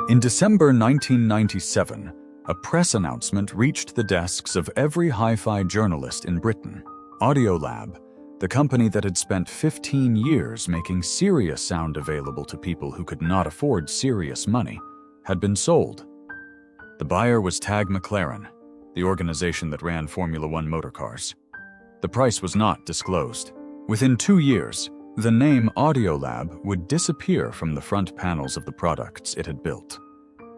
In December 1997, a press announcement reached the desks of every hi-fi journalist in Britain. Audiolab, the company that had spent 15 years making serious sound available to people who could not afford serious money, had been sold. The buyer was Tag McLaren, the organization that ran Formula One motorcars. The price was not disclosed. Within 2 years, the name Audiolab would disappear from the front panels of the products it had built.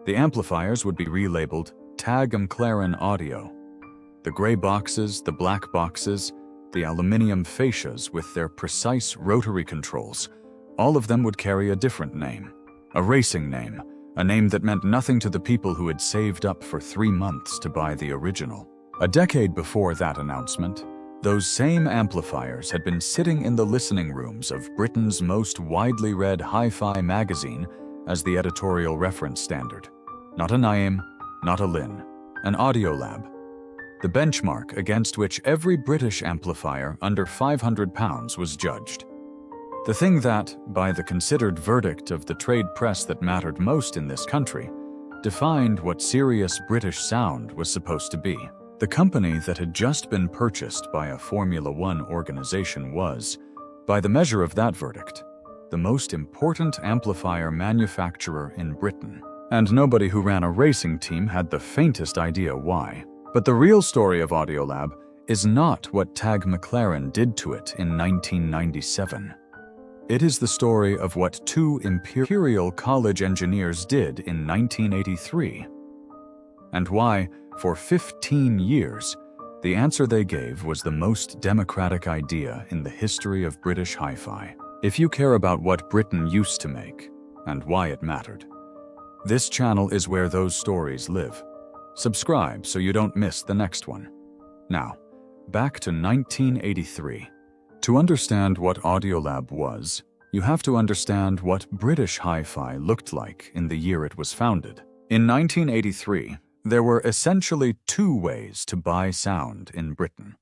The amplifiers would be relabeled Tag McLaren Audio. The gray boxes, the black boxes, the aluminium fascias with their precise rotary controls, all of them would carry a different name, a racing name, a name that meant nothing to the people who had saved up for 3 months to buy the original. A decade before that announcement, those same amplifiers had been sitting in the listening rooms of Britain's most widely read hi-fi magazine as the editorial reference standard. Not a Naim, not a Lin, an Audiolab. The benchmark against which every British amplifier under £500 was judged. The thing that, by the considered verdict of the trade press that mattered most in this country, defined what serious British sound was supposed to be. The company that had just been purchased by a Formula One organization was, by the measure of that verdict, the most important amplifier manufacturer in Britain. And nobody who ran a racing team had the faintest idea why. But the real story of Audiolab is not what Tag McLaren did to it in 1997. It is the story of what 2 Imperial College engineers did in 1983. And why, for 15 years, the answer they gave was the most democratic idea in the history of British hi-fi. If you care about what Britain used to make, and why it mattered, this channel is where those stories live. Subscribe so you don't miss the next one. Now, back to 1983. To understand what Audiolab was, you have to understand what British hi-fi looked like in the year it was founded. In 1983, there were essentially 2 ways to buy sound in Britain.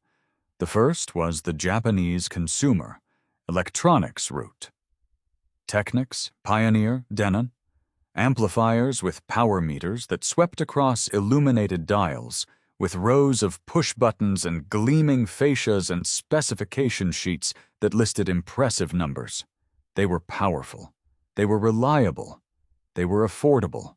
The first was the Japanese consumer, electronics route. Technics, Pioneer, Denon, amplifiers with power meters that swept across illuminated dials, with rows of push buttons and gleaming fascias and specification sheets that listed impressive numbers. They were powerful. They were reliable. They were affordable.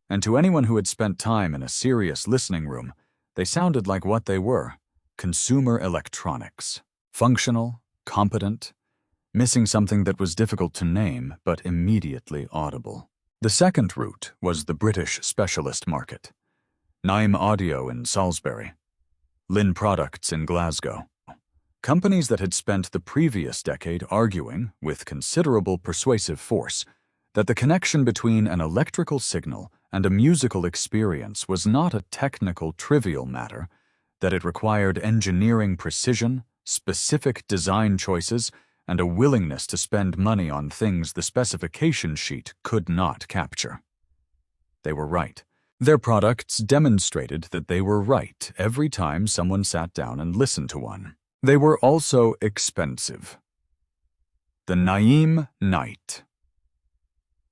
And to anyone who had spent time in a serious listening room, they sounded like what they were: consumer electronics. Functional, competent, missing something that was difficult to name but immediately audible. The second route was the British specialist market. Naim Audio in Salisbury, Lin Products in Glasgow. Companies that had spent the previous decade arguing, with considerable persuasive force, that the connection between an electrical signal and a musical experience was not a technical, trivial matter, that it required engineering precision, specific design choices, and a willingness to spend money on things the specification sheet could not capture. They were right. Their products demonstrated that they were right every time someone sat down and listened to one. They were also expensive. The Naim Knight.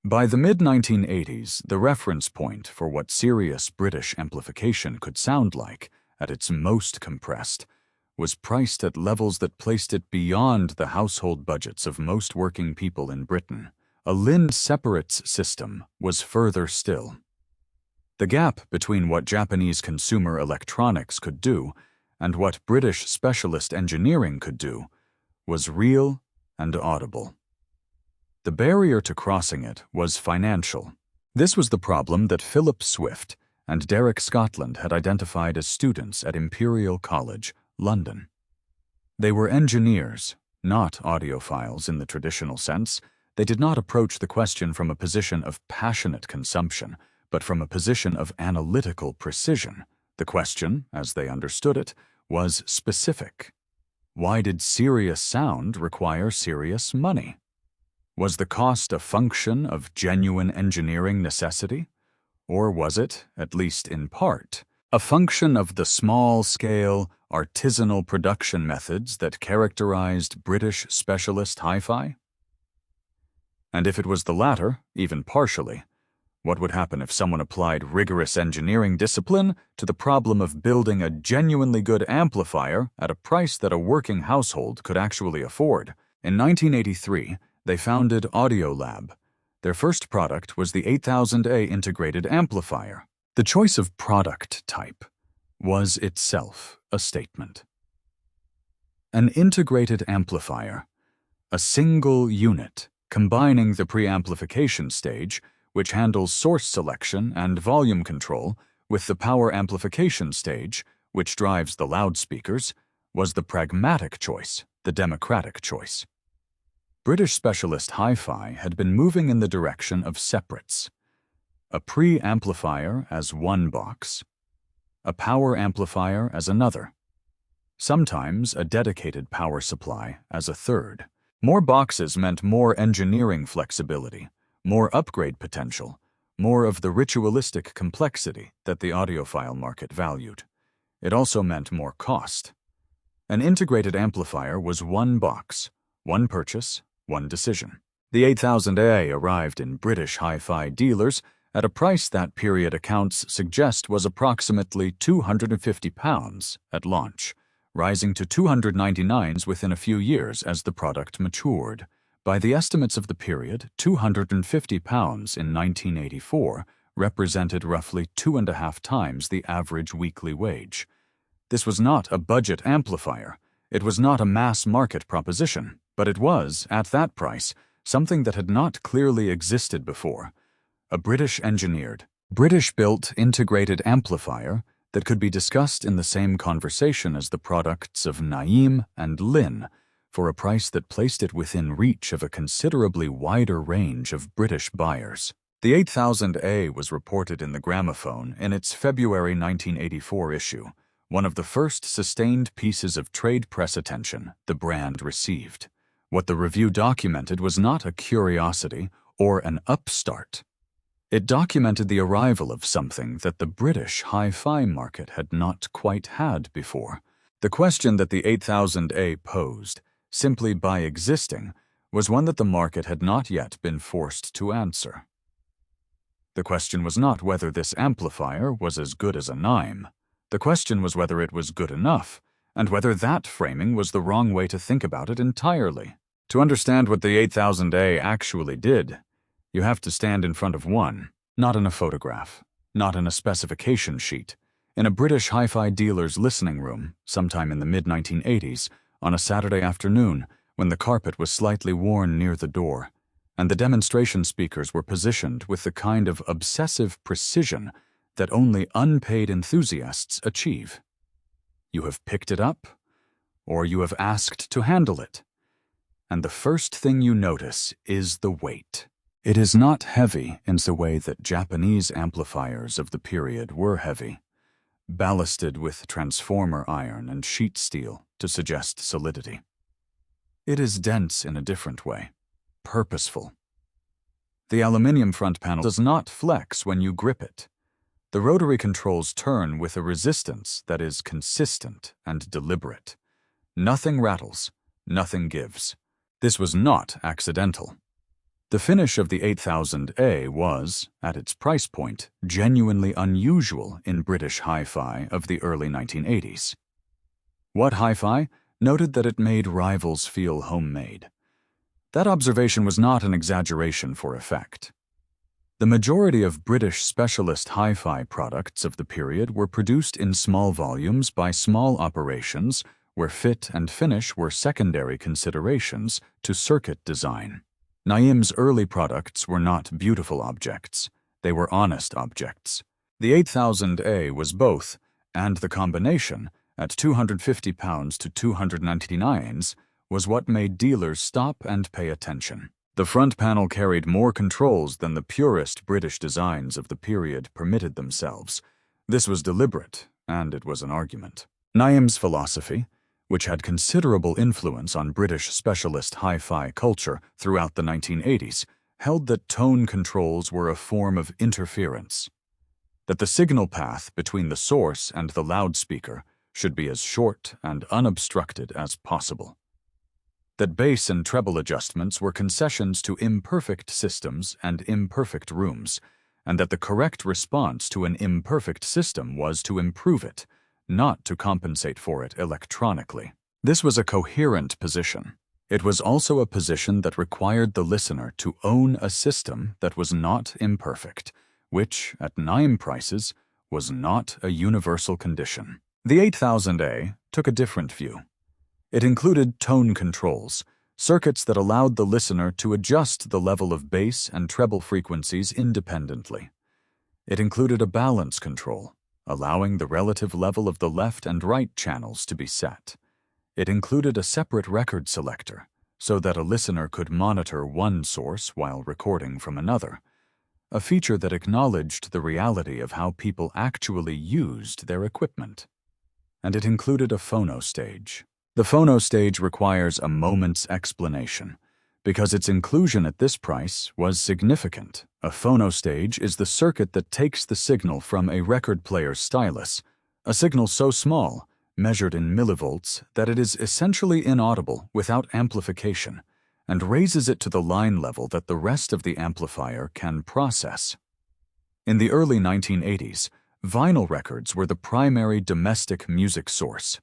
By the mid-1980s, the reference point for what serious British amplification could sound like, at its most compressed, was priced at levels that placed it beyond the household budgets of most working people in Britain. A Lin separates system was further still. The gap between what Japanese consumer electronics could do and what British specialist engineering could do was real and audible. The barrier to crossing it was financial. This was the problem that Philip Swift and Derek Scotland had identified as students at Imperial College, London. They were engineers, not audiophiles in the traditional sense. They did not approach the question from a position of passionate consumption, but from a position of analytical precision. The question, as they understood it, was specific. Why did serious sound require serious money? Was the cost a function of genuine engineering necessity? Or was it, at least in part, a function of the small-scale, artisanal production methods that characterized British specialist hi-fi? And if it was the latter, even partially, What would happen if someone applied rigorous engineering discipline to the problem of building a genuinely good amplifier at a price that a working household could actually afford? In 1983, they founded Audiolab. Their first product was the 8000A integrated amplifier. The choice of product type was itself a statement. An integrated amplifier, a single unit combining the preamplification stage, which handles source selection and volume control, with the power amplification stage, which drives the loudspeakers, was the pragmatic choice, the democratic choice. British specialist hi-fi had been moving in the direction of separates. A pre-amplifier as one box, a power amplifier as another, sometimes a dedicated power supply as a third. More boxes meant more engineering flexibility, more upgrade potential, more of the ritualistic complexity that the audiophile market valued. It also meant more cost. An integrated amplifier was one box, one purchase, one decision. The 8000A arrived in British hi-fi dealers at a price that period accounts suggest was approximately £250 at launch, rising to $299 within a few years as the product matured. By the estimates of the period, £250 in 1984 represented roughly 2.5 times the average weekly wage. This was not a budget amplifier. It was not a mass market proposition, but it was, at that price, something that had not clearly existed before. A British-engineered, British-built integrated amplifier that could be discussed in the same conversation as the products of Naim and Lin, for a price that placed it within reach of a considerably wider range of British buyers. The 8000A was reported in the Gramophone in its February 1984 issue, one of the first sustained pieces of trade press attention the brand received. What the review documented was not a curiosity or an upstart. It documented the arrival of something that the British hi-fi market had not quite had before. The question that the 8000A posed, simply by existing, was one that the market had not yet been forced to answer. The question was not whether this amplifier was as good as a Naim. The question was whether it was good enough, and whether that framing was the wrong way to think about it entirely. To understand what the 8000A actually did, you have to stand in front of one, not in a photograph, not in a specification sheet, in a British hi-fi dealer's listening room sometime in the mid-1980s, on a Saturday afternoon when the carpet was slightly worn near the door, and the demonstration speakers were positioned with the kind of obsessive precision that only unpaid enthusiasts achieve. You have picked it up, or you have asked to handle it, and the first thing you notice is the weight. It is not heavy in the way that Japanese amplifiers of the period were heavy, ballasted with transformer iron and sheet steel to suggest solidity. It is dense in a different way, purposeful. The aluminium front panel does not flex when you grip it. The rotary controls turn with a resistance that is consistent and deliberate. Nothing rattles, nothing gives. This was not accidental. The finish of the 8000A was, at its price point, genuinely unusual in British hi-fi of the early 1980s. What Hi-Fi noted that it made rivals feel homemade. That observation was not an exaggeration for effect. The majority of British specialist hi-fi products of the period were produced in small volumes by small operations where fit and finish were secondary considerations to circuit design. Naim's early products were not beautiful objects, they were honest objects. The 8000A was both, and the combination, at £250 to £299, was what made dealers stop and pay attention. The front panel carried more controls than the purest British designs of the period permitted themselves. This was deliberate, and it was an argument. Naim's philosophy, which had considerable influence on British specialist hi-fi culture throughout the 1980s, held that tone controls were a form of interference, that the signal path between the source and the loudspeaker should be as short and unobstructed as possible, that bass and treble adjustments were concessions to imperfect systems and imperfect rooms, and that the correct response to an imperfect system was to improve it, not to compensate for it electronically. This was a coherent position. It was also a position that required the listener to own a system that was not imperfect, which, at NIME prices, was not a universal condition. The 8000A took a different view. It included tone controls, circuits that allowed the listener to adjust the level of bass and treble frequencies independently. It included a balance control, allowing the relative level of the left and right channels to be set. It included a separate record selector, so that a listener could monitor one source while recording from another, a feature that acknowledged the reality of how people actually used their equipment. And it included a phono stage. The phono stage requires a moment's explanation, because its inclusion at this price was significant. A phono stage is the circuit that takes the signal from a record player's stylus, a signal so small, measured in millivolts, that it is essentially inaudible without amplification, and raises it to the line level that the rest of the amplifier can process. In the early 1980s, vinyl records were the primary domestic music source.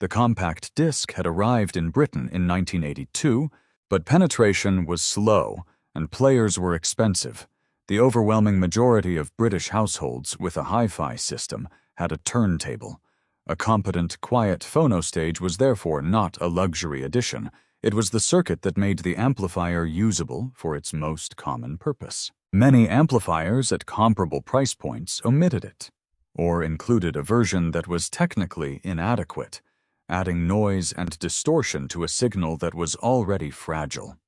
The compact disc had arrived in Britain in 1982, but penetration was slow and players were expensive. The overwhelming majority of British households with a hi-fi system had a turntable. A competent, quiet phono stage was therefore not a luxury addition. It was the circuit that made the amplifier usable for its most common purpose. Many amplifiers at comparable price points omitted it, or included a version that was technically inadequate, adding noise and distortion to a signal that was already fragile.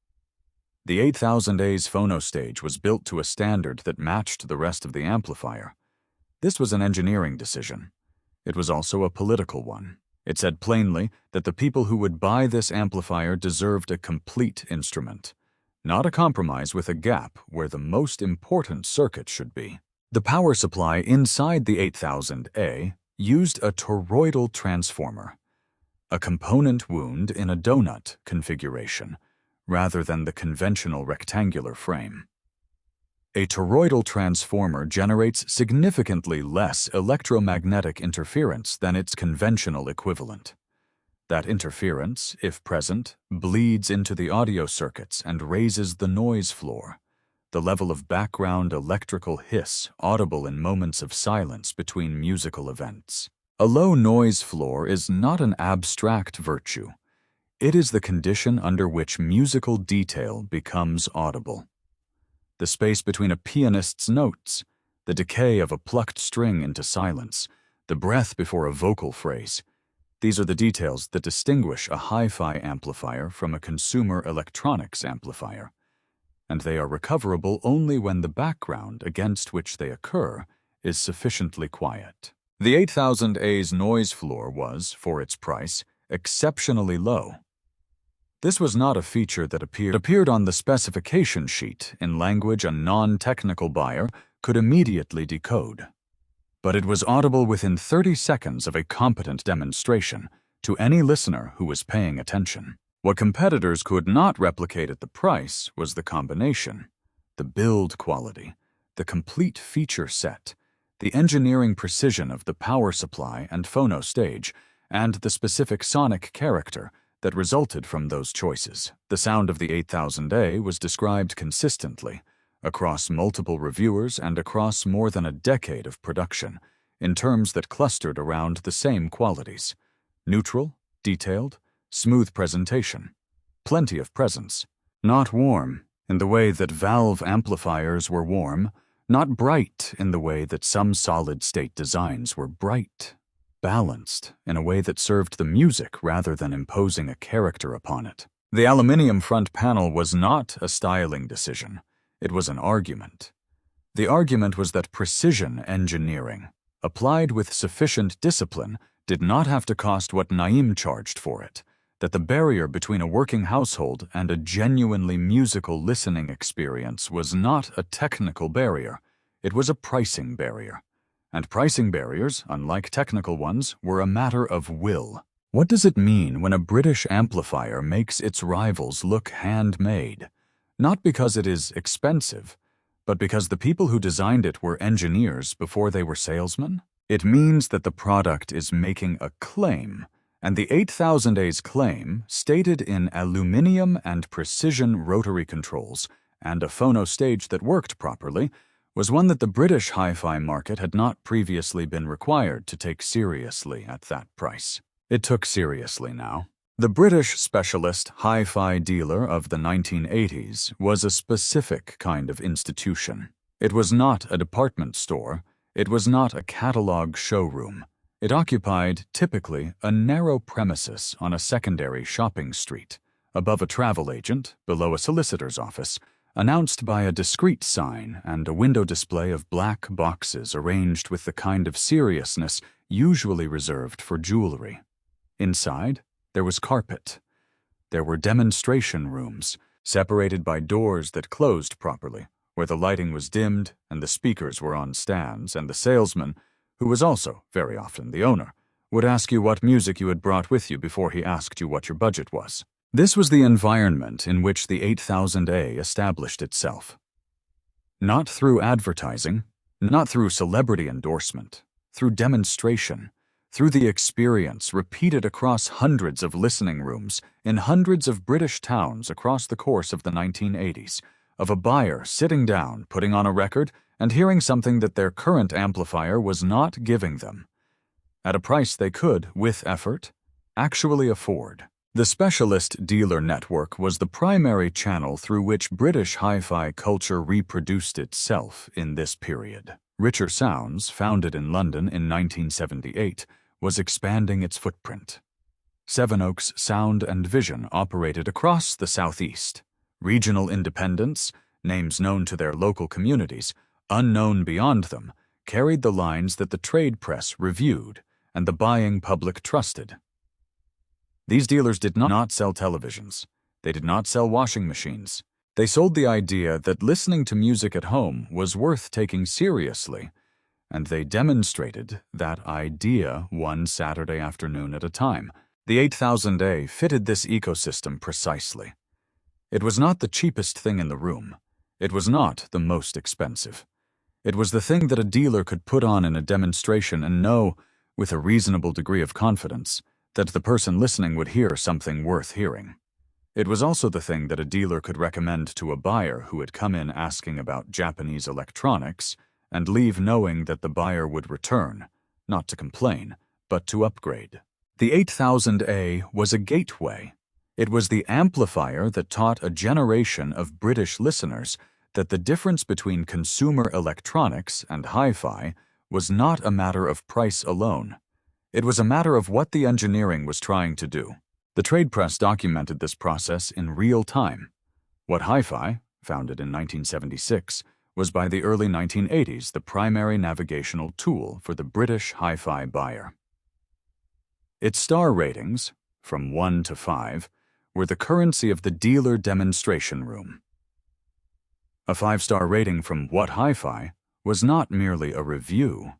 The 8000A's phono stage was built to a standard that matched the rest of the amplifier. This was an engineering decision. It was also a political one. It said plainly that the people who would buy this amplifier deserved a complete instrument, not a compromise with a gap where the most important circuit should be. The power supply inside the 8000A used a toroidal transformer, a component wound in a donut configuration, rather than the conventional rectangular frame. A toroidal transformer generates significantly less electromagnetic interference than its conventional equivalent. That interference, if present, bleeds into the audio circuits and raises the noise floor, the level of background electrical hiss audible in moments of silence between musical events. A low noise floor is not an abstract virtue. It is the condition under which musical detail becomes audible. The space between a pianist's notes, the decay of a plucked string into silence, the breath before a vocal phrase. These are the details that distinguish a hi-fi amplifier from a consumer electronics amplifier, and they are recoverable only when the background against which they occur is sufficiently quiet. The 8000A's noise floor was, for its price, exceptionally low. This was not a feature that appeared on the specification sheet in language a non-technical buyer could immediately decode. But it was audible within 30 seconds of a competent demonstration to any listener who was paying attention. What competitors could not replicate at the price was the combination, the build quality, the complete feature set, the engineering precision of the power supply and phono stage, and the specific sonic character that resulted from those choices. The sound of the 8000A was described consistently, across multiple reviewers and across more than a decade of production, in terms that clustered around the same qualities: neutral, detailed, smooth presentation, plenty of presence, not warm in the way that valve amplifiers were warm, not bright in the way that some solid-state designs were bright, balanced in a way that served the music rather than imposing a character upon it. The aluminium front panel was not a styling decision. It was an argument. The argument was that precision engineering, applied with sufficient discipline, did not have to cost what NIME charged for it, that the barrier between a working household and a genuinely musical listening experience was not a technical barrier, it was a pricing barrier. And pricing barriers, unlike technical ones, were a matter of will. What does it mean when a British amplifier makes its rivals look handmade? Not because it is expensive, but because the people who designed it were engineers before they were salesmen? It means that the product is making a claim, and the 8000A's claim, stated in aluminium and precision rotary controls and a phono stage that worked properly, was one that the British hi-fi market had not previously been required to take seriously at that price. It took seriously now. The British specialist hi-fi dealer of the 1980s was a specific kind of institution. It was not a department store. It was not a catalog showroom. It occupied, typically, a narrow premises on a secondary shopping street, above a travel agent, below a solicitor's office, announced by a discreet sign and a window display of black boxes arranged with the kind of seriousness usually reserved for jewelry. Inside, there was carpet. There were demonstration rooms, separated by doors that closed properly, where the lighting was dimmed and the speakers were on stands, and the salesman, who was also, very often, the owner, would ask you what music you had brought with you before he asked you what your budget was. This was the environment in which the 8000A established itself. Not through advertising, not through celebrity endorsement, through demonstration, through the experience repeated across hundreds of listening rooms in hundreds of British towns across the course of the 1980s, of a buyer sitting down, putting on a record, and hearing something that their current amplifier was not giving them, at a price they could, with effort, actually afford. The specialist dealer network was the primary channel through which British hi-fi culture reproduced itself in this period. Richer Sounds, founded in London in 1978, was expanding its footprint. Sevenoaks Sound and Vision operated across the southeast. Regional independents, names known to their local communities, unknown beyond them, carried the lines that the trade press reviewed and the buying public trusted. These dealers did not sell televisions. They did not sell washing machines. They sold the idea that listening to music at home was worth taking seriously, and they demonstrated that idea one Saturday afternoon at a time. The 8000A fitted this ecosystem precisely. It was not the cheapest thing in the room. It was not the most expensive. It was the thing that a dealer could put on in a demonstration and know, with a reasonable degree of confidence, that the person listening would hear something worth hearing. It was also the thing that a dealer could recommend to a buyer who had come in asking about Japanese electronics and leave knowing that the buyer would return, not to complain, but to upgrade. The 8000A was a gateway. It was the amplifier that taught a generation of British listeners that the difference between consumer electronics and hi-fi was not a matter of price alone. It was a matter of what the engineering was trying to do. The trade press documented this process in real time. What hi-fi, founded in 1976, was by the early 1980s the primary navigational tool for the British hi-fi buyer. Its star ratings, from 1 to 5, were the currency of the dealer demonstration room. A 5-star rating from What Hi-Fi was not merely a review.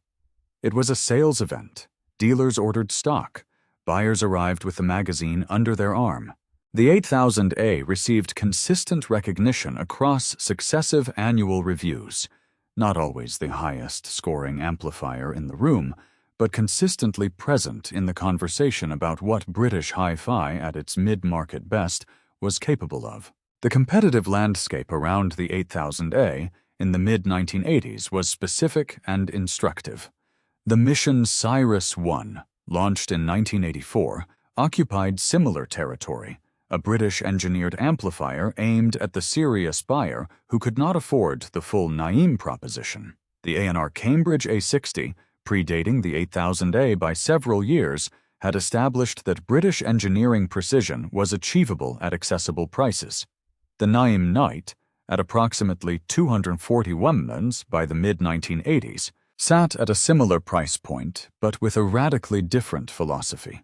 It was a sales event. Dealers ordered stock. Buyers arrived with the magazine under their arm. The 8000A received consistent recognition across successive annual reviews, not always the highest-scoring amplifier in the room, but consistently present in the conversation about what British hi-fi, at its mid-market best, was capable of. The competitive landscape around the 8000A in the mid-1980s was specific and instructive. The Mission Cyrus 1, launched in 1984, occupied similar territory, a British-engineered amplifier aimed at the serious buyer who could not afford the full Naim proposition. The A&R Cambridge A60, predating the 8000A by several years, had established that British engineering precision was achievable at accessible prices. The Naim Knight, at approximately 240 womans by the mid-1980s, sat at a similar price point, but with a radically different philosophy.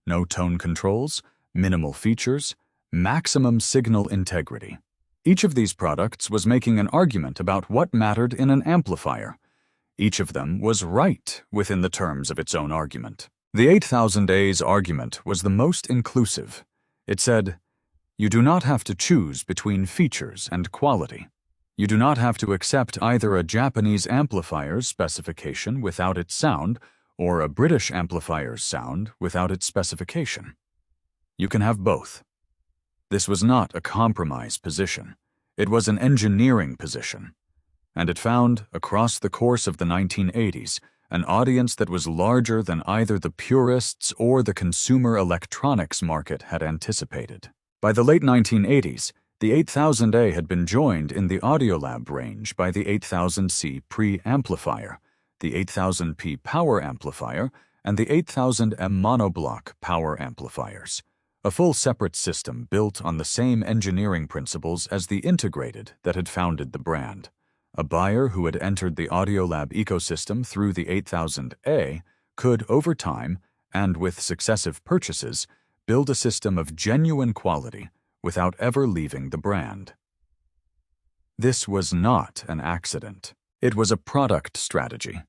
No tone controls, minimal features, maximum signal integrity. Each of these products was making an argument about what mattered in an amplifier. Each of them was right within the terms of its own argument. The 8000A's argument was the most inclusive. It said, "You do not have to choose between features and quality. You do not have to accept either a Japanese amplifier's specification without its sound or a British amplifier's sound without its specification. You can have both. This was not a compromise position. It was an engineering position. And it found, across the course of the 1980s, an audience that was larger than either the purists or the consumer electronics market had anticipated. By the late 1980s, the 8000A had been joined in the Audiolab range by the 8000C pre-amplifier, the 8000P power amplifier, and the 8000M monoblock power amplifiers, a full separate system built on the same engineering principles as the integrated that had founded the brand. A buyer who had entered the Audiolab ecosystem through the 8000A could, over time, and with successive purchases, build a system of genuine quality without ever leaving the brand. This was not an accident. It was a product strategy.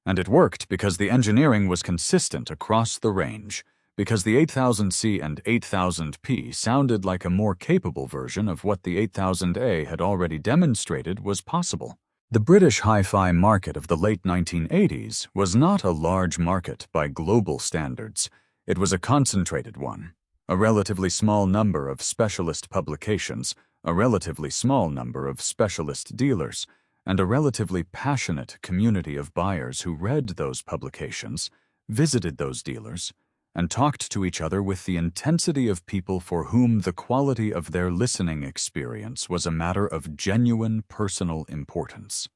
And it worked because the engineering was consistent across the range, because the 8000C and 8000P sounded like a more capable version of what the 8000A had already demonstrated was possible. The British hi-fi market of the late 1980s was not a large market by global standards. It was a concentrated one. A relatively small number of specialist publications, a relatively small number of specialist dealers, and a relatively passionate community of buyers who read those publications, visited those dealers, and talked to each other with the intensity of people for whom the quality of their listening experience was a matter of genuine personal importance.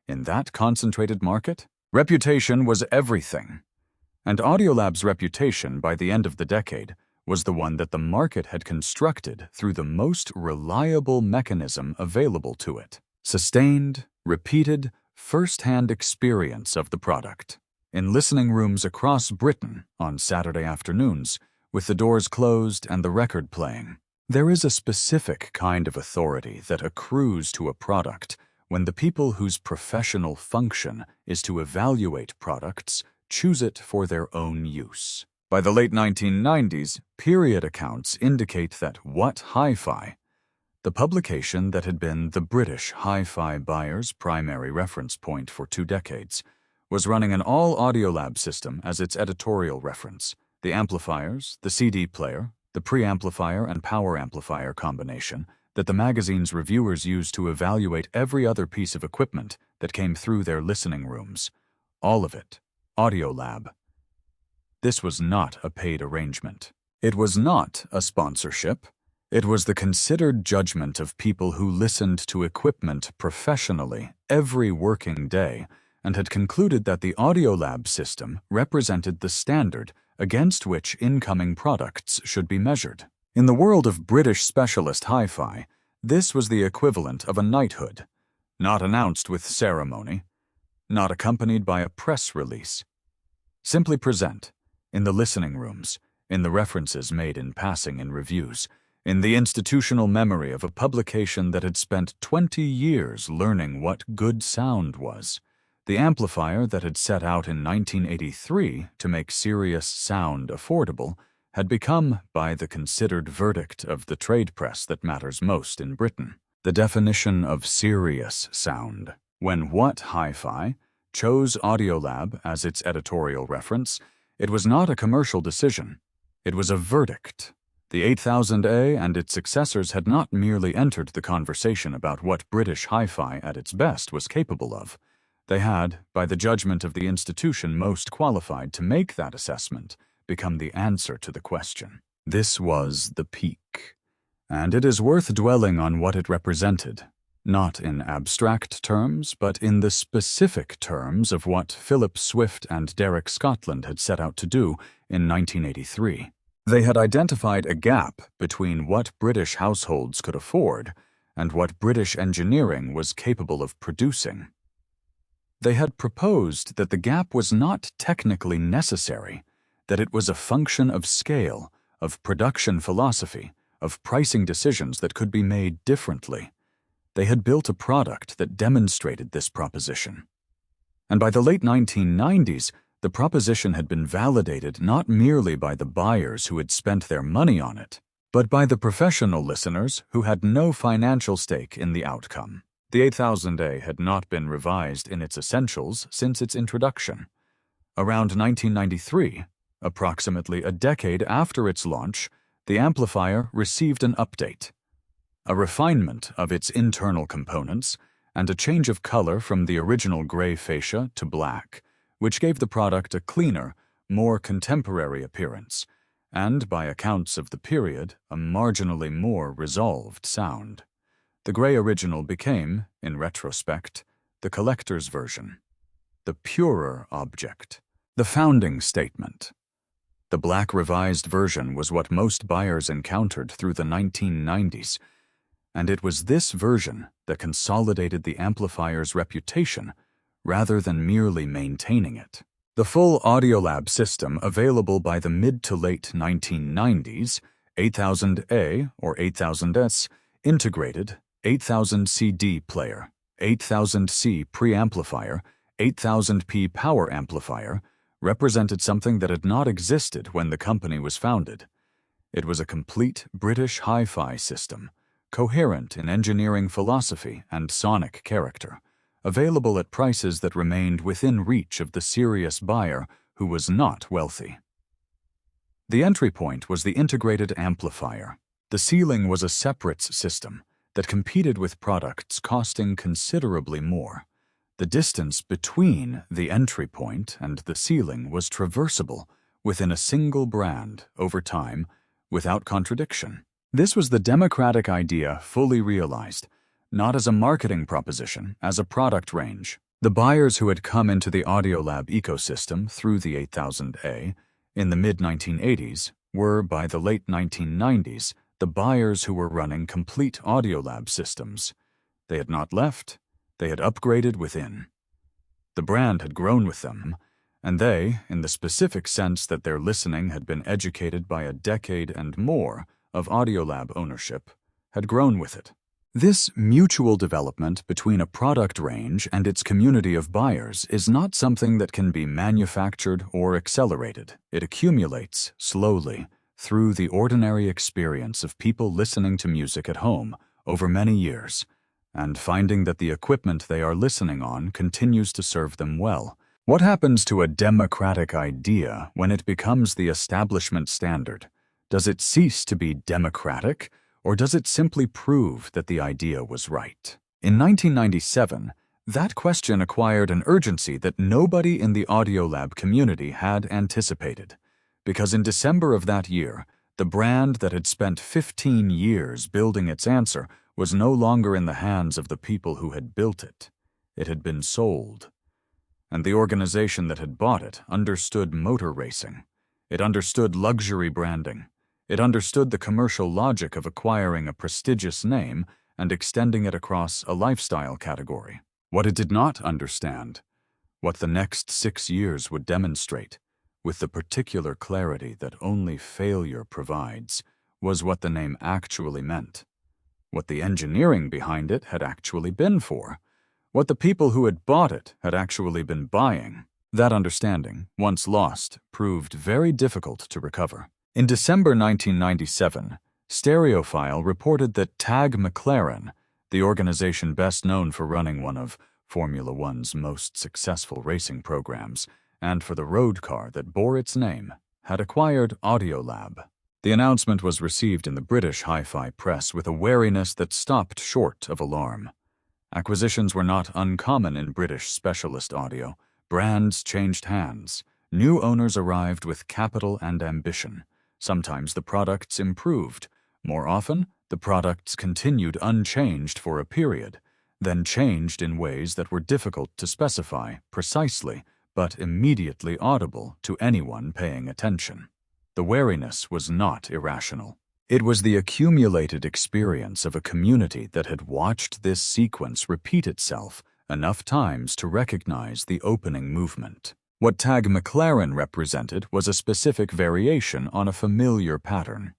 In that concentrated market, reputation was everything. And Audiolab's reputation by the end of the decade was the one that the market had constructed through the most reliable mechanism available to it: sustained, repeated, first-hand experience of the product. In listening rooms across Britain on Saturday afternoons, with the doors closed and the record playing. There is a specific kind of authority that accrues to a product when the people whose professional function is to evaluate products choose it for their own use. By the late 1990s, period accounts indicate that What Hi-Fi, the publication that had been the British hi-fi buyers' primary reference point for 2 decades, was running an all-Audiolab system as its editorial reference. The amplifiers, the CD player, the preamplifier and power amplifier combination that the magazine's reviewers used to evaluate every other piece of equipment that came through their listening rooms. All of it. Audiolab. This was not a paid arrangement. It was not a sponsorship. It was the considered judgment of people who listened to equipment professionally every working day and had concluded that the Audiolab system represented the standard against which incoming products should be measured. In the world of British specialist hi-fi, this was the equivalent of a knighthood, not announced with ceremony, not accompanied by a press release. Simply present, in the listening rooms, in the references made in passing in reviews, in the institutional memory of a publication that had spent 20 years learning what good sound was. The amplifier that had set out in 1983 to make serious sound affordable had become, by the considered verdict of the trade press that matters most in Britain, the definition of serious sound. When What Hi-Fi chose Audiolab as its editorial reference, it was not a commercial decision. It was a verdict. The 8000A and its successors had not merely entered the conversation about what British hi-fi at its best was capable of. They had, by the judgment of the institution most qualified to make that assessment, become the answer to the question. This was the peak. And it is worth dwelling on what it represented, not in abstract terms, but in the specific terms of what Philip Swift and Derek Scotland had set out to do in 1983. They had identified a gap between what British households could afford and what British engineering was capable of producing. They had proposed that the gap was not technically necessary, that it was a function of scale, of production philosophy, of pricing decisions that could be made differently. They had built a product that demonstrated this proposition. And by the late 1990s, the proposition had been validated not merely by the buyers who had spent their money on it, but by the professional listeners who had no financial stake in the outcome. The 8000A had not been revised in its essentials since its introduction. Around 1993, approximately a decade after its launch, the amplifier received an update, a refinement of its internal components, and a change of color from the original gray fascia to black, which gave the product a cleaner, more contemporary appearance, and, by accounts of the period, a marginally more resolved sound. The gray original became, in retrospect, the collector's version, the purer object, the founding statement. The black revised version was what most buyers encountered through the 1990s, and it was this version that consolidated the amplifier's reputation rather than merely maintaining it. The full Audiolab system available by the mid to late 1990s, 8000A or 8000S, integrated 8000 CD player, 8000C preamplifier, 8000P power amplifier, represented something that had not existed when the company was founded. It was a complete British hi-fi system, coherent in engineering philosophy and sonic character, available at prices that remained within reach of the serious buyer who was not wealthy. The entry point was the integrated amplifier. The ceiling was a separate system that competed with products costing considerably more. The distance between the entry point and the ceiling was traversable within a single brand over time without contradiction. This was the democratic idea fully realized, not as a marketing proposition, as a product range. The buyers who had come into the Audiolab ecosystem through the 8000A in the mid-1980s were, by the late 1990s, the buyers who were running complete Audiolab systems. They had not left, they had upgraded within. The brand had grown with them, and they, in the specific sense that their listening had been educated by a decade and more of Audiolab ownership, had grown with it. This mutual development between a product range and its community of buyers is not something that can be manufactured or accelerated. It accumulates slowly through the ordinary experience of people listening to music at home over many years and finding that the equipment they are listening on continues to serve them well. What happens to a democratic idea when it becomes the establishment standard? Does it cease to be democratic, or does it simply prove that the idea was right? In 1997, that question acquired an urgency that nobody in the Audiolab community had anticipated, because in December of that year, the brand that had spent 15 years building its answer was no longer in the hands of the people who had built it. It had been sold. And the organization that had bought it understood motor racing. It understood luxury branding. It understood the commercial logic of acquiring a prestigious name and extending it across a lifestyle category. What it did not understand, what the next 6 years would demonstrate, with the particular clarity that only failure provides, was what the name actually meant, what the engineering behind it had actually been for, what the people who had bought it had actually been buying. That understanding, once lost, proved very difficult to recover. In December 1997, Stereophile reported that Tag McLaren, the organization best known for running one of Formula One's most successful racing programs, and for the road car that bore its name, had acquired Audiolab. The announcement was received in the British hi-fi press with a wariness that stopped short of alarm. Acquisitions were not uncommon in British specialist audio. Brands changed hands. New owners arrived with capital and ambition. Sometimes the products improved. More often, the products continued unchanged for a period, then changed in ways that were difficult to specify precisely, but immediately audible to anyone paying attention. The wariness was not irrational. It was the accumulated experience of a community that had watched this sequence repeat itself enough times to recognize the opening movement. What Tag McLaren represented was a specific variation on a familiar pattern.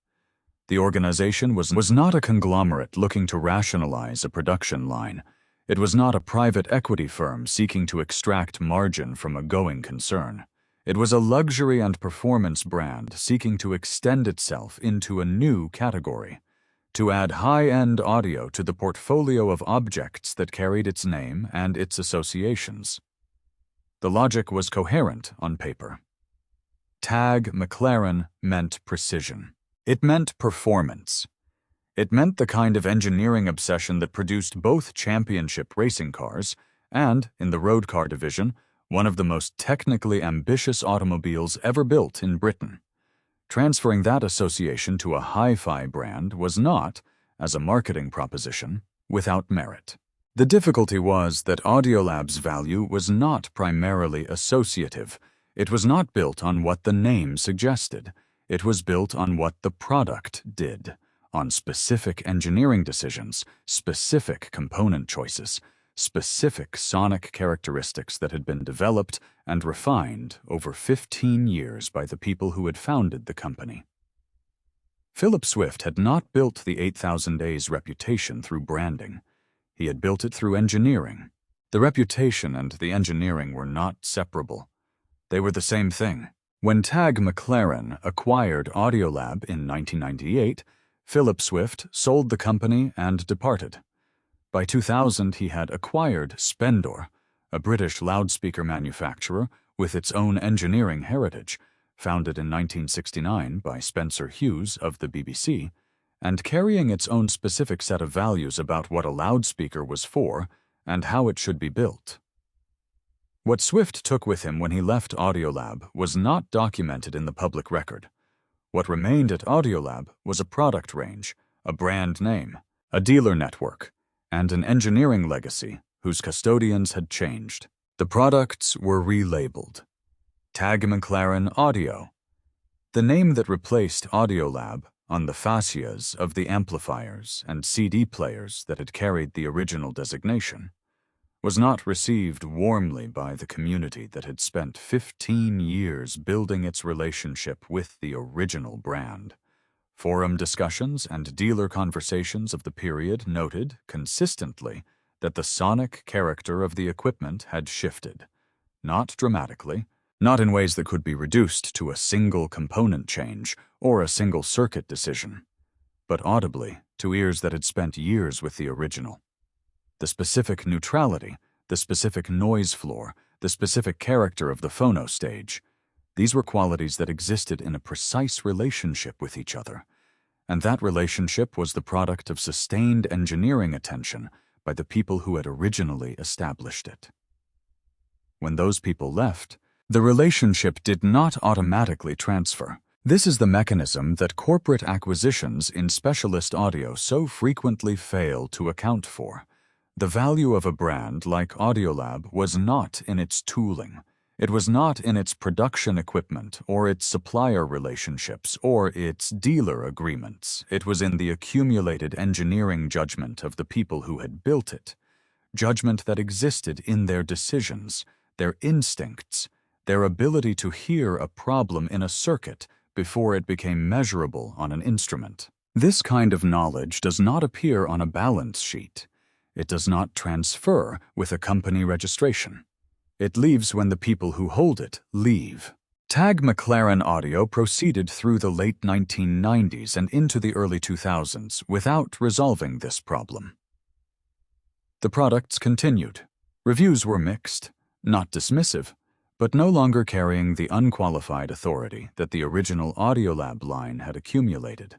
The organization was not a conglomerate looking to rationalize a production line. It was not a private equity firm seeking to extract margin from a going concern. It was a luxury and performance brand seeking to extend itself into a new category. to add high-end audio to the portfolio of objects that carried its name and its associations. The logic was coherent on paper. Tag McLaren meant precision. It meant performance. It meant the kind of engineering obsession that produced both championship racing cars and, in the road car division, one of the most technically ambitious automobiles ever built in Britain. Transferring that association to a hi-fi brand was not, as a marketing proposition, without merit. The difficulty was that Audiolab's value was not primarily associative. It was not built on what the name suggested. It was built on what the product did, on specific engineering decisions, specific component choices, specific sonic characteristics that had been developed and refined over 15 years by the people who had founded the company. Philip Swift had not built the 8000A's reputation through branding. He had built it through engineering. The reputation and the engineering were not separable. They were the same thing. When Tag McLaren acquired Audiolab in 1998, Philip Swift sold the company and departed. By 2000, he had acquired Spendor, a British loudspeaker manufacturer with its own engineering heritage, founded in 1969 by Spencer Hughes of the BBC, and carrying its own specific set of values about what a loudspeaker was for and how it should be built. What Swift took with him when he left Audiolab was not documented in the public record. What remained at Audiolab was a product range, a brand name, a dealer network, and an engineering legacy whose custodians had changed. The products were relabeled. Tag McLaren Audio, the name that replaced Audiolab on the fascias of the amplifiers and CD players that had carried the original designation, was not received warmly by the community that had spent 15 years building its relationship with the original brand. Forum discussions and dealer conversations of the period noted, consistently, that the sonic character of the equipment had shifted. Not dramatically, not in ways that could be reduced to a single component change or a single circuit decision, but audibly to ears that had spent years with the original. The specific neutrality, the specific noise floor, the specific character of the phono stage, these were qualities that existed in a precise relationship with each other, and that relationship was the product of sustained engineering attention by the people who had originally established it. When those people left, the relationship did not automatically transfer. This is the mechanism that corporate acquisitions in specialist audio so frequently fail to account for. The value of a brand like Audiolab was not in its tooling. It was not in its production equipment or its supplier relationships or its dealer agreements. It was in the accumulated engineering judgment of the people who had built it, judgment that existed in their decisions, their instincts, their ability to hear a problem in a circuit before it became measurable on an instrument. This kind of knowledge does not appear on a balance sheet. It does not transfer with a company registration. It leaves when the people who hold it leave. Tag McLaren Audio proceeded through the late 1990s and into the early 2000s without resolving this problem. The products continued. Reviews were mixed, not dismissive, but no longer carrying the unqualified authority that the original Audiolab line had accumulated.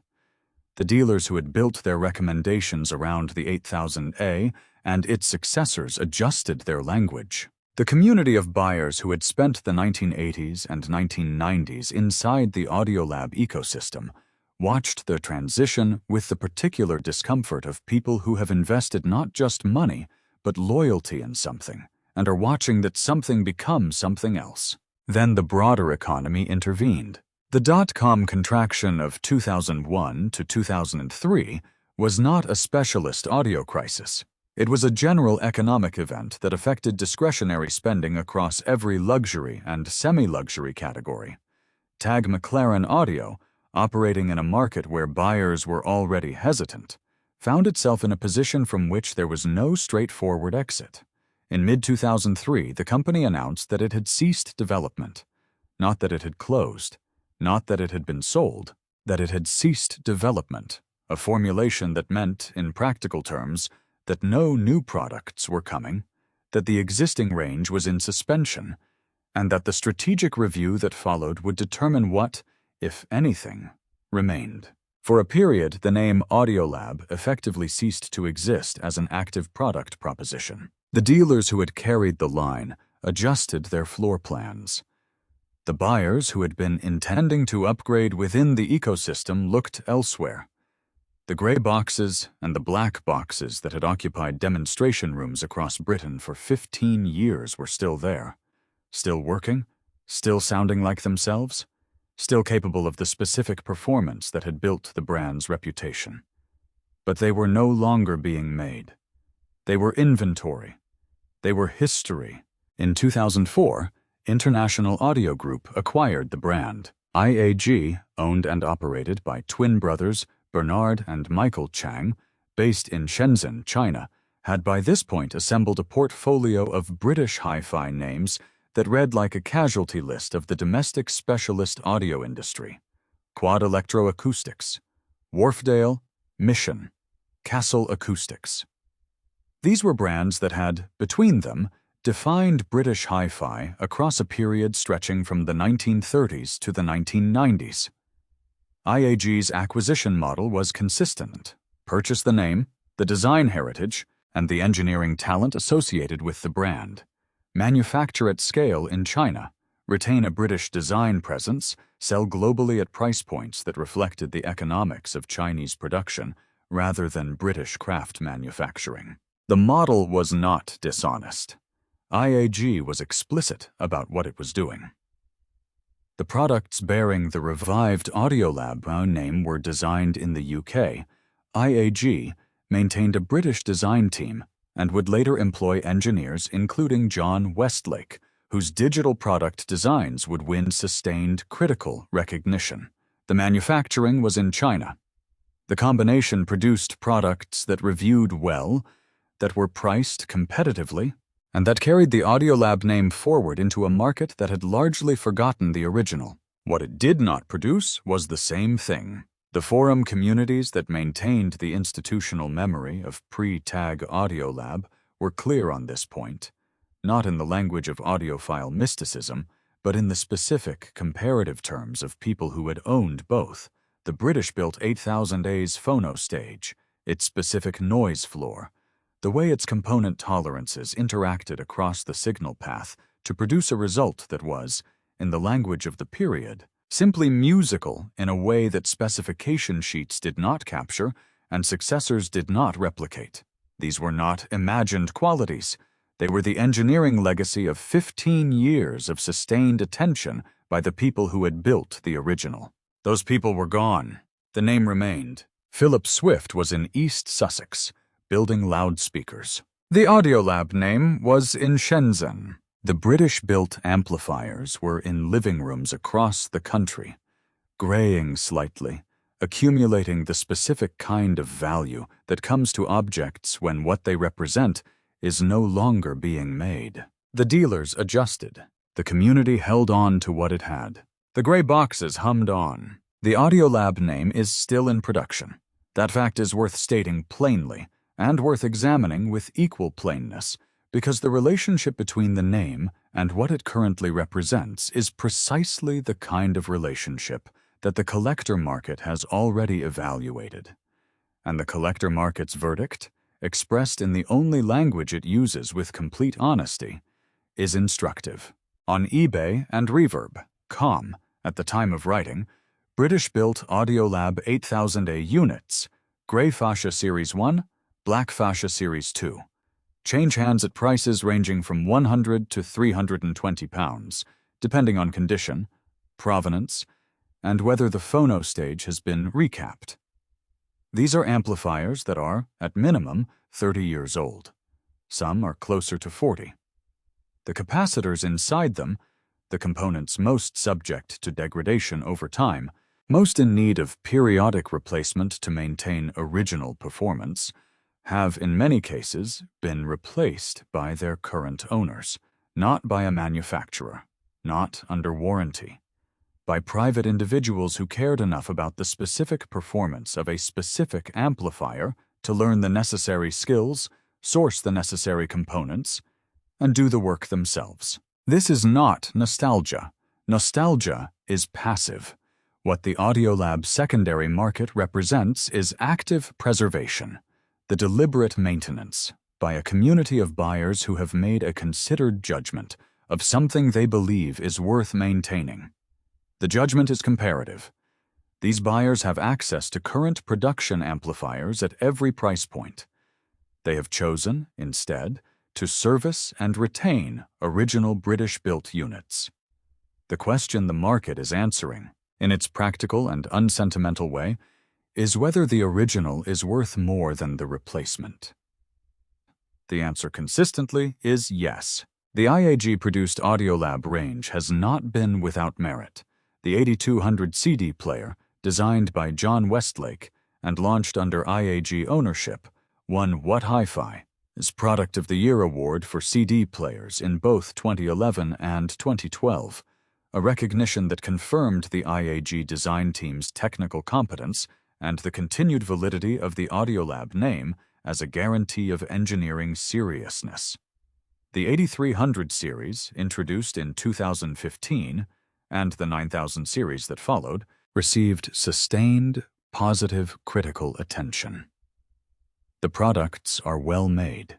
The dealers who had built their recommendations around the 8000A and its successors adjusted their language. The community of buyers who had spent the 1980s and 1990s inside the Audiolab ecosystem watched the transition with the particular discomfort of people who have invested not just money, but loyalty in something, and are watching that something become something else. Then the broader economy intervened. The dot-com contraction of 2001 to 2003 was not a specialist audio crisis. It was a general economic event that affected discretionary spending across every luxury and semi-luxury category. Tag McLaren Audio, operating in a market where buyers were already hesitant, found itself in a position from which there was no straightforward exit. In mid-2003, the company announced that it had ceased development, not that it had closed, not that it had been sold, that it had ceased development, a formulation that meant, in practical terms, that no new products were coming, that the existing range was in suspension, and that the strategic review that followed would determine what, if anything, remained. For a period, the name Audiolab effectively ceased to exist as an active product proposition. The dealers who had carried the line adjusted their floor plans. The buyers who had been intending to upgrade within the ecosystem looked elsewhere. The gray boxes and the black boxes that had occupied demonstration rooms across Britain for 15 years were still there, still working, still sounding like themselves, still capable of the specific performance that had built the brand's reputation. But they were no longer being made. They were inventory. They were history. In 2004, International Audio Group acquired the brand. IAG, owned and operated by twin brothers Bernard and Michael Chang, based in Shenzhen, China, had by this point assembled a portfolio of British hi-fi names that read like a casualty list of the domestic specialist audio industry: Quad Electroacoustics, Wharfdale, Mission, Castle Acoustics. These were brands that had, between them, defined British hi-fi across a period stretching from the 1930s to the 1990s. IAG's acquisition model was consistent: purchase the name, the design heritage, and the engineering talent associated with the brand. Manufacture at scale in China, retain a British design presence, sell globally at price points that reflected the economics of Chinese production rather than British craft manufacturing. The model was not dishonest. IAG was explicit about what it was doing. The products bearing the revived Audiolab name were designed in the UK. IAG maintained a British design team and would later employ engineers including John Westlake, whose digital product designs would win sustained critical recognition. The manufacturing was in China. The combination produced products that reviewed well, that were priced competitively, and that carried the Audiolab name forward into a market that had largely forgotten the original. What it did not produce was the same thing. The forum communities that maintained the institutional memory of pre-tag Audiolab were clear on this point, not in the language of audiophile mysticism, but in the specific comparative terms of people who had owned both: the British-built 8000A's phono stage, its specific noise floor, the way its component tolerances interacted across the signal path to produce a result that was, in the language of the period, simply musical in a way that specification sheets did not capture and successors did not replicate. These were not imagined qualities. They were the engineering legacy of 15 years of sustained attention by the people who had built the original. Those people were gone. The name remained. Philip Swift was in East Sussex, building loudspeakers. The Audiolab name was in Shenzhen. The British-built amplifiers were in living rooms across the country, graying slightly, accumulating the specific kind of value that comes to objects when what they represent is no longer being made. The dealers adjusted. The community held on to what it had. The gray boxes hummed on. The Audiolab name is still in production. That fact is worth stating plainly, and worth examining with equal plainness, because the relationship between the name and what it currently represents is precisely the kind of relationship that the collector market has already evaluated. And the collector market's verdict, expressed in the only language it uses with complete honesty, is instructive. On eBay and Reverb.com, at the time of writing, British-built Audiolab 8000A units, gray fascia Series 1, black fascia Series 2. Change hands at prices ranging from £100 to £320, depending on condition, provenance, and whether the phono stage has been recapped. These are amplifiers that are, at minimum, 30 years old. Some are closer to 40. The capacitors inside them, the components most subject to degradation over time, most in need of periodic replacement to maintain original performance, have in many cases been replaced by their current owners, not by a manufacturer, not under warranty. by private individuals who cared enough about the specific performance of a specific amplifier to learn the necessary skills, source the necessary components, and do the work themselves. This is not nostalgia. Nostalgia is passive. What the Audiolab secondary market represents is active preservation, the deliberate maintenance, by a community of buyers who have made a considered judgment of something they believe is worth maintaining. The judgment is comparative. These buyers have access to current production amplifiers at every price point. They have chosen, instead, to service and retain original British-built units. The question the market is answering, in its practical and unsentimental way, is whether the original is worth more than the replacement. The answer consistently is yes. The IAG-produced Audiolab range has not been without merit. The 8200 CD player, designed by John Westlake and launched under IAG ownership, won What Hi-Fi? Is Product of the Year award for CD players in both 2011 and 2012, a recognition that confirmed the IAG design team's technical competence and the continued validity of the Audiolab name as a guarantee of engineering seriousness. The 8300 series, introduced in 2015, and the 9000 series that followed, received sustained, positive critical attention. The products are well made.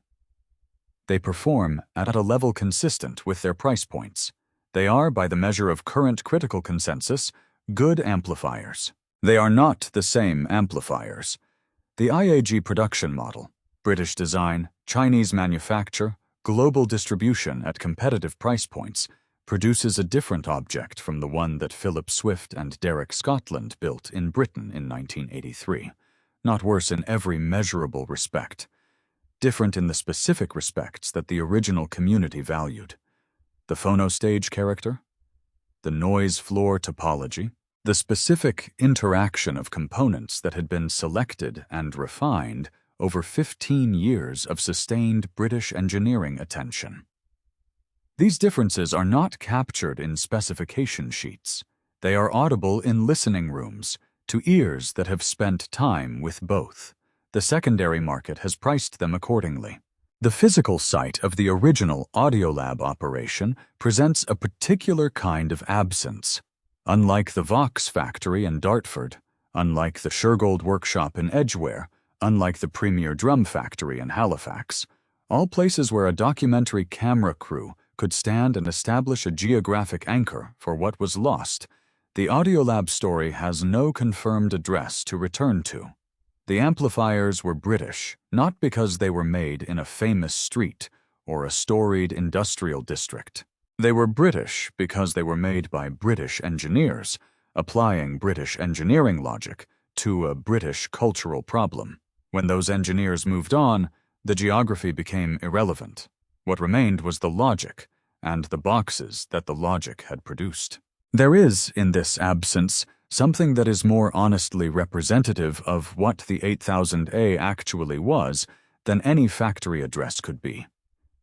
They perform at a level consistent with their price points. They are, by the measure of current critical consensus, good amplifiers. They are not the same amplifiers. The IAG production model, British design, Chinese manufacture, global distribution at competitive price points, produces a different object from the one that Philip Swift and Derek Scotland built in Britain in 1983. Not worse in every measurable respect. Different in the specific respects that the original community valued. The phonostage character, the noise floor topology, the specific interaction of components that had been selected and refined over 15 years of sustained British engineering attention. These differences are not captured in specification sheets. They are audible in listening rooms, to ears that have spent time with both. The secondary market has priced them accordingly. The physical site of the original Audiolab operation presents a particular kind of absence. Unlike the Vox factory in Dartford, unlike the Shergold workshop in Edgware, unlike the Premier Drum factory in Halifax, all places where a documentary camera crew could stand and establish a geographic anchor for what was lost, the Audiolab story has no confirmed address to return to. The amplifiers were British, not because they were made in a famous street or a storied industrial district. They were British because they were made by British engineers, applying British engineering logic to a British cultural problem. When those engineers moved on, the geography became irrelevant. What remained was the logic and the boxes that the logic had produced. There is, in this absence, something that is more honestly representative of what the 8000A actually was than any factory address could be.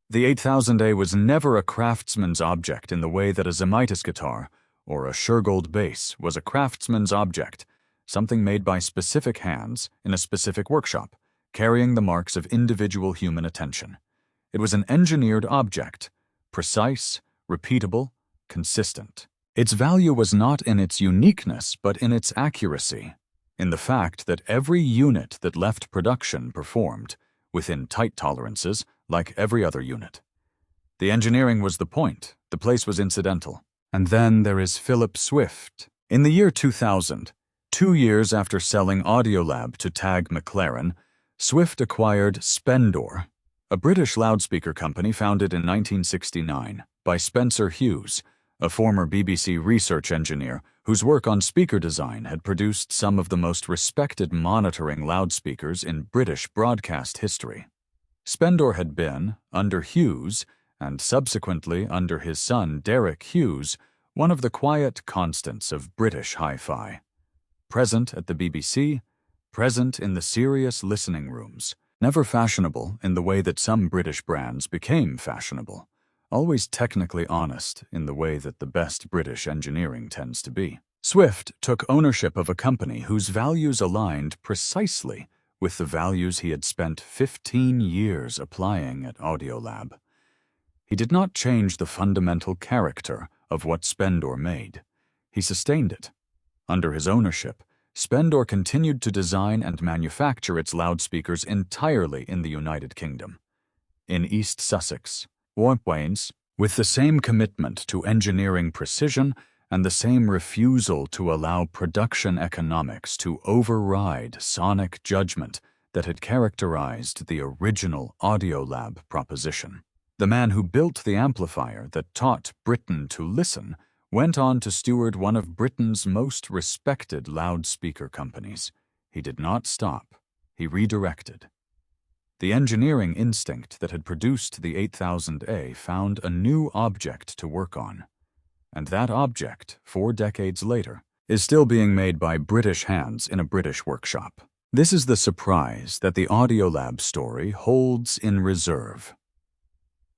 The 8000A was never a craftsman's object in the way that a Zemaitis guitar or a Shergold bass was a craftsman's object, something made by specific hands in a specific workshop, carrying the marks of individual human attention. It was an engineered object, precise, repeatable, consistent. Its value was not in its uniqueness, but in its accuracy, in the fact that every unit that left production performed, within tight tolerances, like every other unit. The engineering was the point, the place was incidental. And then there is Philip Swift. In the year 2000, 2 years after selling Audiolab to Tag McLaren, Swift acquired Spendor, a British loudspeaker company founded in 1969 by Spencer Hughes, a former BBC research engineer whose work on speaker design had produced some of the most respected monitoring loudspeakers in British broadcast history. Spendor had been, under Hughes, and subsequently under his son Derek Hughes, one of the quiet constants of British hi-fi. Present at the BBC, present in the serious listening rooms, never fashionable in the way that some British brands became fashionable, always technically honest in the way that the best British engineering tends to be. Swift took ownership of a company whose values aligned precisely with the values he had spent 15 years applying at Audiolab. He did not change the fundamental character of what Spendor made. He sustained it. Under his ownership, Spendor continued to design and manufacture its loudspeakers entirely in the United Kingdom. In East Sussex, with the same commitment to engineering precision and the same refusal to allow production economics to override sonic judgment that had characterized the original Audiolab proposition. The man who built the amplifier that taught Britain to listen went on to steward one of Britain's most respected loudspeaker companies. He did not stop. He redirected. The engineering instinct that had produced the 8000A found a new object to work on. And that object, 4 decades later, is still being made by British hands in a British workshop. This is the surprise that the Audiolab story holds in reserve.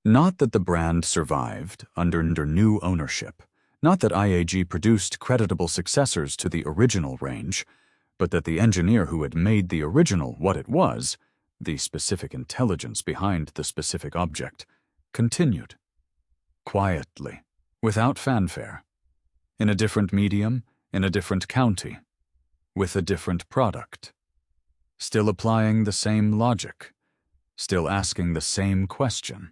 Not that the brand survived under new ownership, not that IAG produced creditable successors to the original range, but that the engineer who had made the original what it was, the specific intelligence behind the specific object, continued. Quietly, without fanfare, in a different medium, in a different county, with a different product. Still applying the same logic, still asking the same question.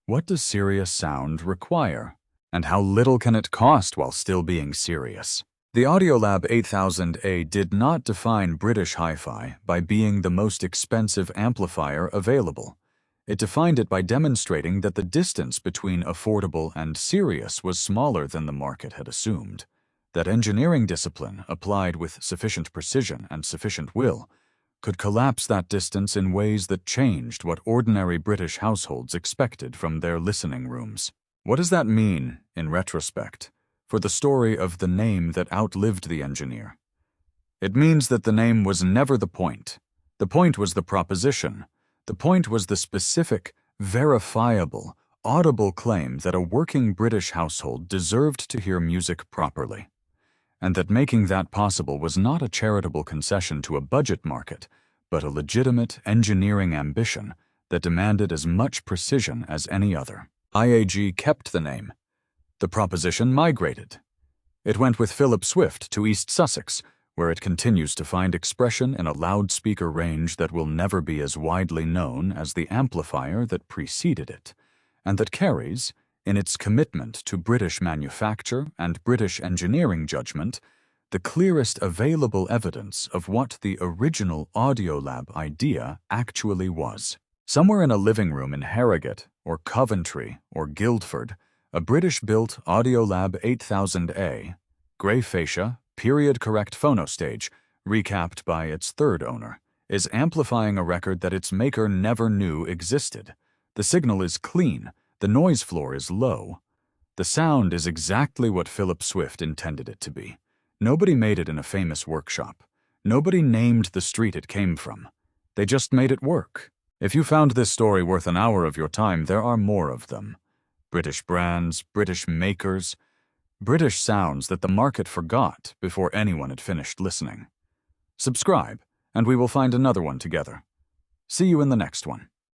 What does serious sound require? And how little can it cost while still being serious? The Audiolab 8000A did not define British hi-fi by being the most expensive amplifier available. It defined it by demonstrating that the distance between affordable and serious was smaller than the market had assumed, that engineering discipline applied with sufficient precision and sufficient will could collapse that distance in ways that changed what ordinary British households expected from their listening rooms. What does that mean, in retrospect, for the story of the name that outlived the engineer? It means that the name was never the point. The point was the proposition. The point was the specific, verifiable, audible claim that a working British household deserved to hear music properly, and that making that possible was not a charitable concession to a budget market, but a legitimate engineering ambition that demanded as much precision as any other. IAG kept the name. The proposition migrated. It went with Philip Swift to East Sussex, where it continues to find expression in a loudspeaker range that will never be as widely known as the amplifier that preceded it, and that carries, in its commitment to British manufacture and British engineering judgment, the clearest available evidence of what the original Audiolab idea actually was. Somewhere in a living room in Harrogate, or Coventry, or Guildford, a British-built Audiolab 8000A, grey fascia, period-correct phonostage, recapped by its third owner, is amplifying a record that its maker never knew existed. The signal is clean, the noise floor is low. The sound is exactly what Philip Swift intended it to be. Nobody made it in a famous workshop. Nobody named the street it came from. They just made it work. If you found this story worth an hour of your time, there are more of them. British brands, British makers, British sounds that the market forgot before anyone had finished listening. Subscribe, and we will find another one together. See you in the next one.